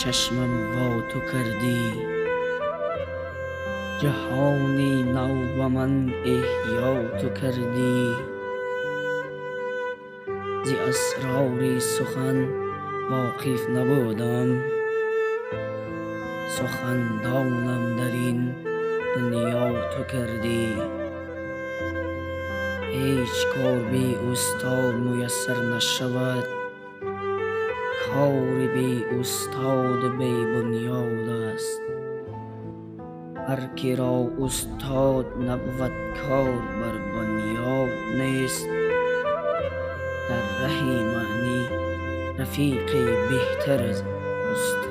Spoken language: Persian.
چشمم وا تو کردی. جهانی نو و من احیا تو کردی. ز اسرار سخن واقف نبودم، سخندانم در این دنیا تو کردی. هیچ کار بی استاد میسر نشود، کار بی استاد بی بنیاد است. هر که را استاد نبود کار بر بنیاد نیست. در ره معنی رفیق بهتر از استاد